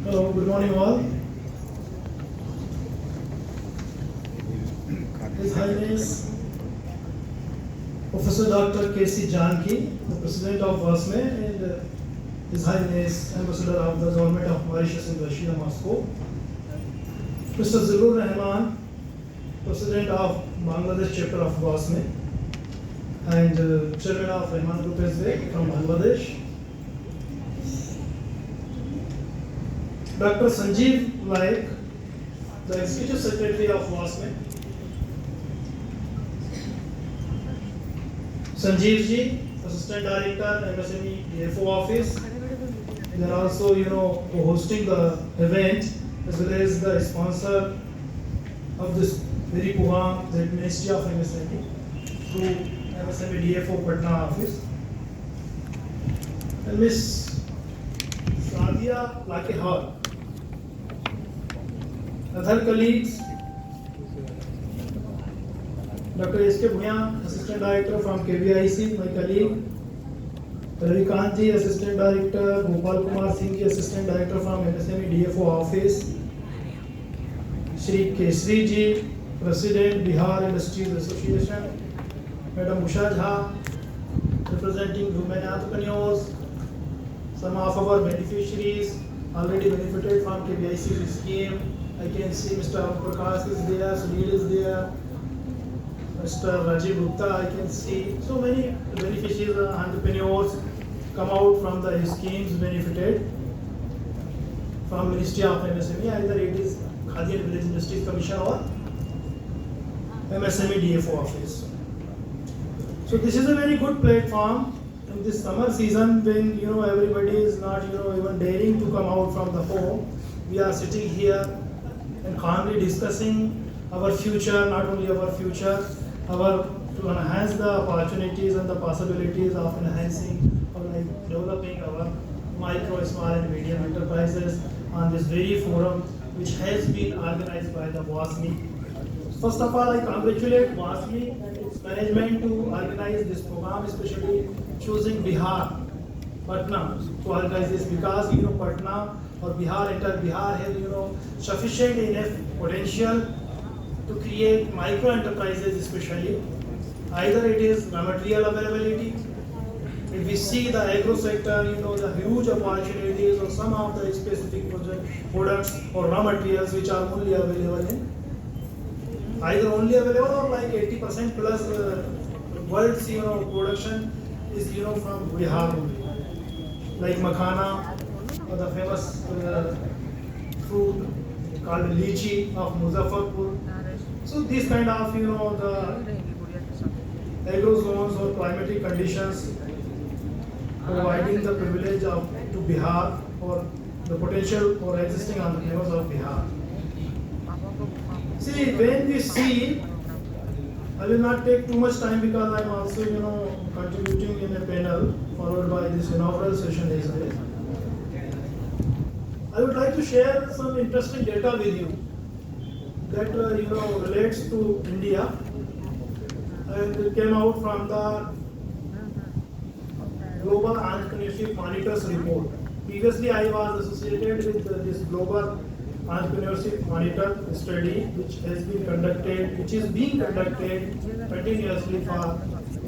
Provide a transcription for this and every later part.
Hello, good morning all. His Highness Professor Dr. K.C. Janki, the President of WASME, and His Highness Ambassador of the Government of Mauritius in Russia, Moscow. Mr. Zilur Rahman, President of Bangladesh chapter of WASME, and Chairman of Rahman Group SB from Bangladesh. Dr. Sanjeev Naik, the Executive Secretary of WASME. Sanjeev ji, Assistant Director, MSME DFO Office. They are also, hosting the event as well as the sponsor of this very program, the Ministry of MSME through MSME DFO Patna office. And Miss Sadia Lakehar. Other colleagues, Dr. S.K. Bhuyan, Assistant Director from KBIC, my colleague. Ravi Kanji, Assistant Director. Gopal Kumar Singh, Assistant Director from MSME DFO Office. Shri Kesri ji, President, Bihar Industries Association. Madam Usha Jha, representing women entrepreneurs. Some of our beneficiaries already benefited from KBIC scheme. I can see Mr. Prakash is there, Sunil is there, Mr. Rajiv Gupta, I can see. So many beneficiaries, entrepreneurs come out from the schemes benefited from Ministry of MSME, either it is Khadi and Village Industries Commission or MSME DFO Office. So this is a very good platform in this summer season when everybody is not even daring to come out from the home. We are sitting here and calmly discussing our future, not only our future, to enhance the opportunities and the possibilities of enhancing or developing our micro, small and medium enterprises on this very forum which has been organized by the WASME. First of all, I congratulate WASME and its management to organize this program, especially choosing Bihar, Patna to organize this because Patna or Bihar, entire Bihar has sufficient enough potential to create micro enterprises, especially. Either it is raw material availability. If we see the agro sector, the huge opportunities or some of the specific products or raw materials which are only available in either only available or like 80% plus world's production is from Bihar only. Like makhana or the famous fruit called lychee of Muzaffarpur. So these kind of the agro zones or climatic conditions providing the privilege to Bihar or the potential for existing entrepreneurs of Bihar. See, when we see, I will not take too much time because I am also contributing in a panel followed by this inaugural session as well. I would like to share some interesting data with you that relates to India and it came out from the Global Entrepreneurship Monitors report. Previously, I was associated with this Global Entrepreneurship Monitor study, which is being conducted continuously for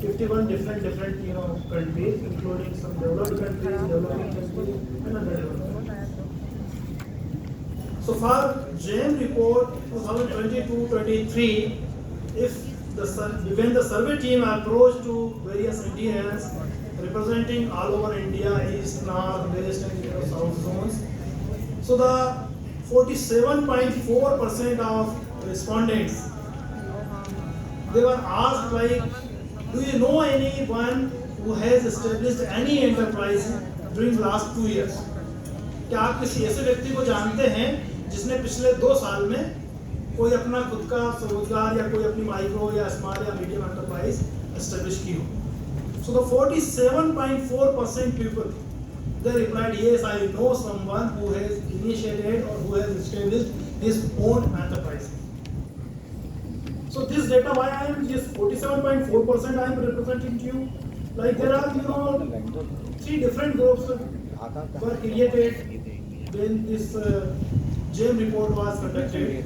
51 different countries, including some developed countries, developing countries, and undeveloped countries. So for GEM report 2022-23, when the survey team approached to various Indians representing all over India, east, north, west, and south zones, so the 47.4% of respondents, they were asked like, do you know anyone who has established any enterprise during the last 2 years? क्या आप किसी ऐसे व्यक्ति को जानते हैं जिसने पिछले 2 साल में कोई अपना खुद का रोजगार या कोई अपनी माइक्रो या स्मॉल या मीडियम एंटरप्राइज एस्टेब्लिश की हो? So the 47.4% people, they replied, yes, I know someone who has initiated or who has established his own enterprise. So this data, why I am just 47.4% I am representing to you. Like there are 3 different groups were created when this JAM report was conducted.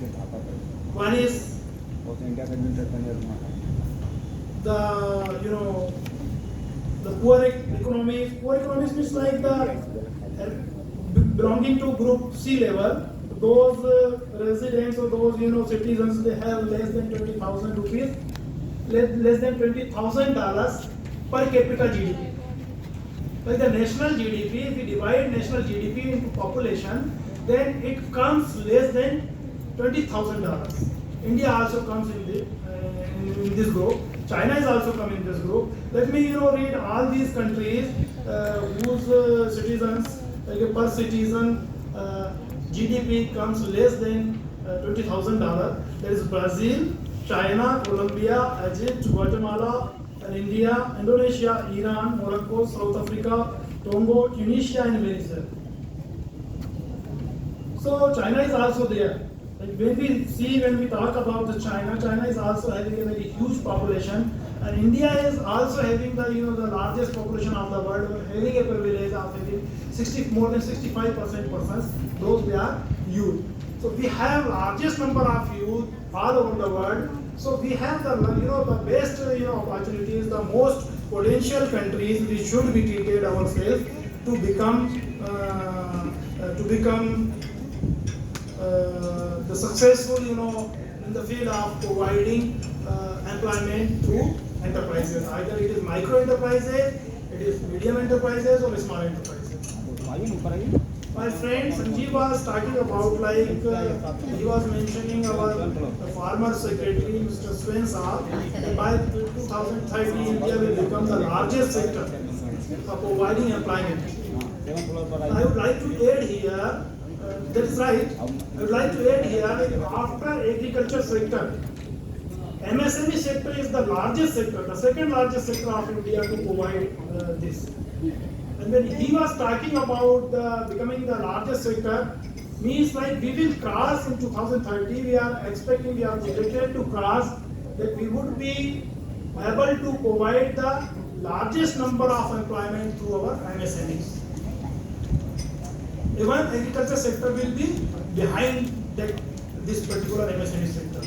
One is the the poor economies. Poor economies means like the belonging to group C level. Those residents or those citizens, they have less than 20,000 rupees, less than $20,000 per capita GDP. Like the national GDP, if we divide national GDP into population, then it comes less than $20,000. India also comes in this group. China is also coming in this group. Let me read all these countries whose citizens, like per citizen GDP comes less than $20,000. There is Brazil, China, Colombia, Egypt, Guatemala, and India, Indonesia, Iran, Morocco, South Africa, Togo, Tunisia, and Venezuela. So China is also there. Like when we talk about the China is also having a very huge population, and India is also having the largest population of the world, having a privilege of having more than 65% persons. Those they are youth. So we have largest number of youth all over the world. So we have the the best opportunities, the most potential countries. We should be treated ourselves to become the successful in the field of providing employment through enterprises. Either it is micro enterprises, it is medium enterprises, or small enterprises. My friend Sanjeev was talking about he was mentioning our former secretary Mr. Sven Saab, that by 2030 India will become the largest sector of providing employment. I would like to add here, that is right, I would like to add here after agriculture sector, MSME sector is the largest sector, the second largest sector of India to provide this. And when he was talking about becoming the largest sector, means like we will cross in 2030, we are projected to cross that we would be able to provide the largest number of employment through our MSMEs. Even agriculture sector will be behind this particular MSME sector.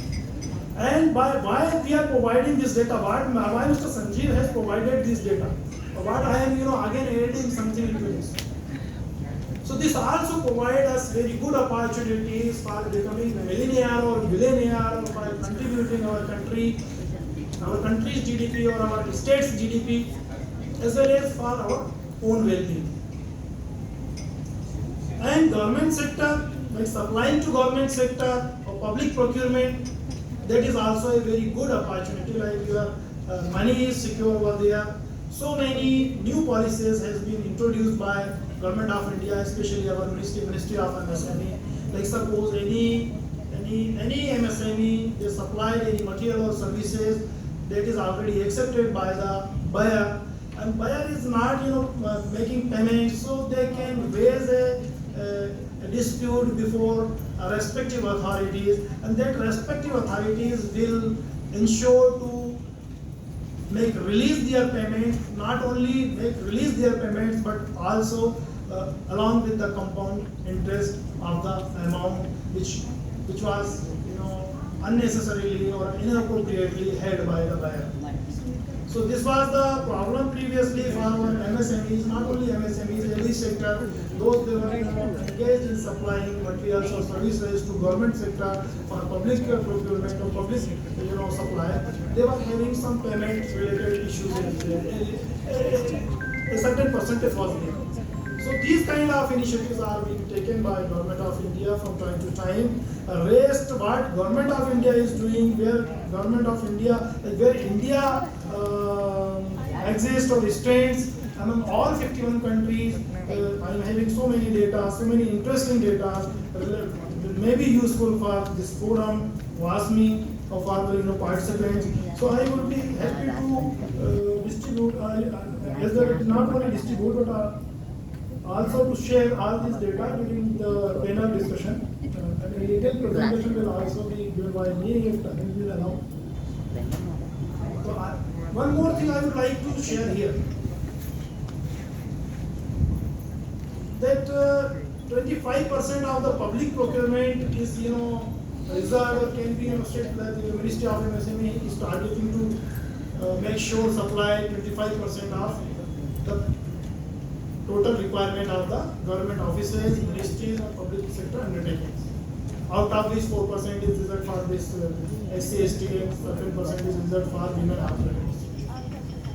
And why we are providing this data, why Mr. Sanjeev has provided this data. What I am again adding something into this. So this also provides us very good opportunities for becoming a millionaire or billionaire, or by contributing our country's GDP or our state's GDP, as well as for our own well-being. And government sector, like supplying to government sector or public procurement, that is also a very good opportunity. Like your money is secure over there. So many new policies has been introduced by Government of India, especially our Ministry of MSME. Like suppose any MSME, they supplied any material or services that is already accepted by the buyer, and buyer is not making payments, so they can raise a dispute before respective authorities, and that respective authorities will ensure to release their payments, not only release their payments, but also along with the compound interest of the amount which was unnecessarily or inappropriately held by the buyer. So this was the problem previously for our MSMEs, not only MSMEs, every sector, those they were engaged in supplying materials or services to government sector for public procurement or public supply, they were having some payment related issues. A certain percentage was there. So these kind of initiatives are being taken by Government of India from time to time. Rest what Government of India is doing, where India exists or stands among all 51 countries. I am having so many data, so many interesting data that may be useful for this forum, WASMI, or for the participants. So I would be happy to distribute, not only distribute, but also to share all this data during the panel discussion. A detailed presentation will also be given by me if time will allow. So one more thing I would like to share here, that 25% of the public procurement is, reserved or can be, state that the Ministry of MSME is targeting to make sure supply 25% of the total requirement of the government offices, ministries, and public sector undertakings. Out of this, 4% is reserved for this SC/ST, and 7% is reserved for women applicants.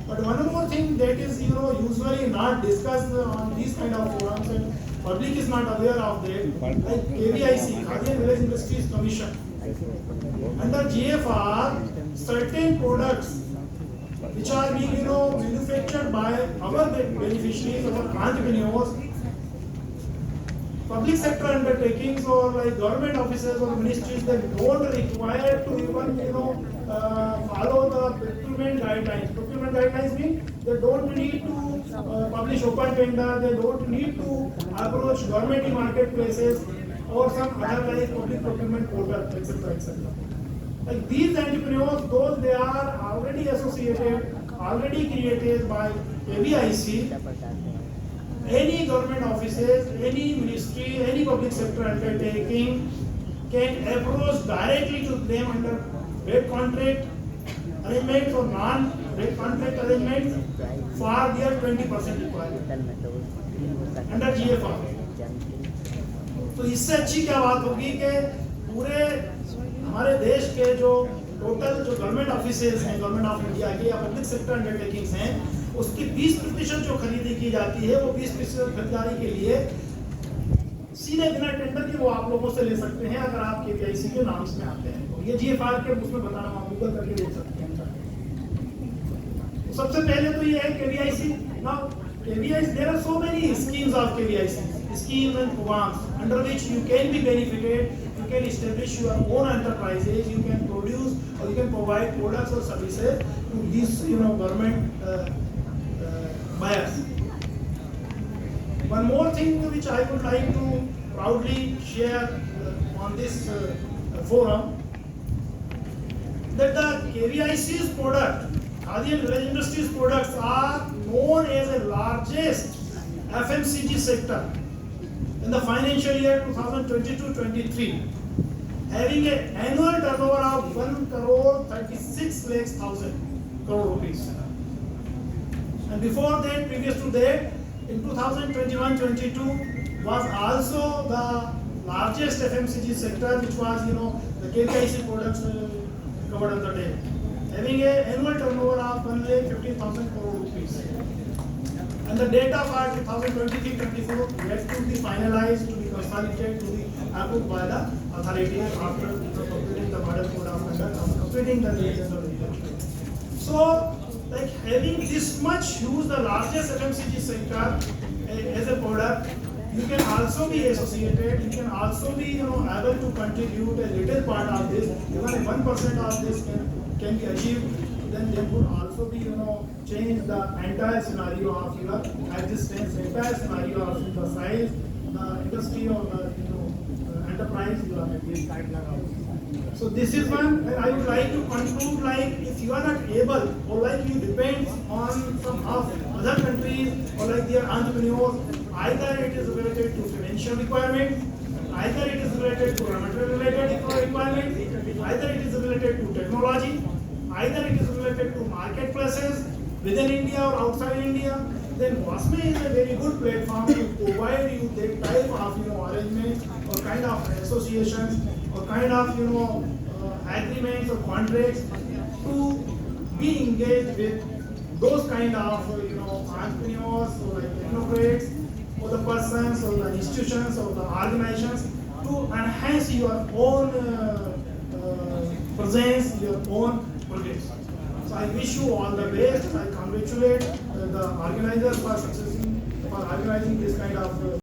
But one more thing that is, usually not discussed on these kind of forums, and public is not aware of that, like KVIC, Khadi and Village Industries Commission. Under GFR, certain products which are being, manufactured by our beneficiaries, our entrepreneurs, public sector undertakings or like government offices or ministries that don't require to even, follow the procurement guidelines. Procurement guidelines mean they don't need to publish open tender, they don't need to approach government marketplaces or some other like public procurement portal, etc., etc. Like these entrepreneurs, those they are already associated, already created by KVIC, any government offices, any ministry, any public sector undertaking can approach directly to them under rate contract arrangements or non-rate contract arrangements for their 20% requirement under GFR. तो इससे अच्छी क्या बात होगी कि पूरे हमारे देश के जो टोटल जो गवर्नमेंट ऑफिसेज हैं, गवर्नमेंट ऑफ इंडिया के या पब्लिक सेक्टर अंडरटेकिंग्स हैं, उसकी 20% जो खरीदी की जाती है, वो 20% खरीदारी के लिए सीधे बिना टेंडर के वो आप लोगों से ले सकते हैं अगर आप केवीआईसी के नाम से आते हैं। तो ये जीएफआर के उसमें बताना आप गूगल करके देख सकते हैं। तो सबसे पहले तो ये है KVIC. Now KVIC, there are so many schemes of KVIC, schemes and programs under which you can be benefited. You can establish your own enterprises, you can produce or you can provide products or services to these government buyers. One more thing which I would like to proudly share on this forum, that the KVIC's product, Khadi and Village Industries products, are known as the largest FMCG sector in the financial year 2022-23, having an annual turnover of 1,36,00,000 crore rupees. And before that, previous to that, in 2021-22 was also the largest FMCG sector, which was the KVIC products covered under that, having an annual turnover of 1,50,000 crore rupees. And the data for 2023-24 yet to be finalized, to be consolidated, to be approved by the authority after completing the model code of conduct, completing the needs of the region. So, like having this much huge, the largest FMCG sector as a product, you can also be associated, you can also be able to contribute a little part of this, even if 1% of this can be achieved, then they would also be change the entire scenario of your existence, entire scenario of the size, the industry or the enterprise you are making. So this is one, and I would like to conclude, like if you are not able or like you depend on some of other countries or like their entrepreneurs, either it is related to financial requirements, either it is related to raw material related requirements, either it is related to technology, either it is related to marketplaces within India or outside India, then WASME is a very good platform to provide you that type of arrangements or kind of associations or kind of agreements or contracts to be engaged with those kind of entrepreneurs or like technocrats or the persons or the institutions or the organizations to enhance your own presence, your own progress. So I wish you all the best. I congratulate the organizers for organizing this kind of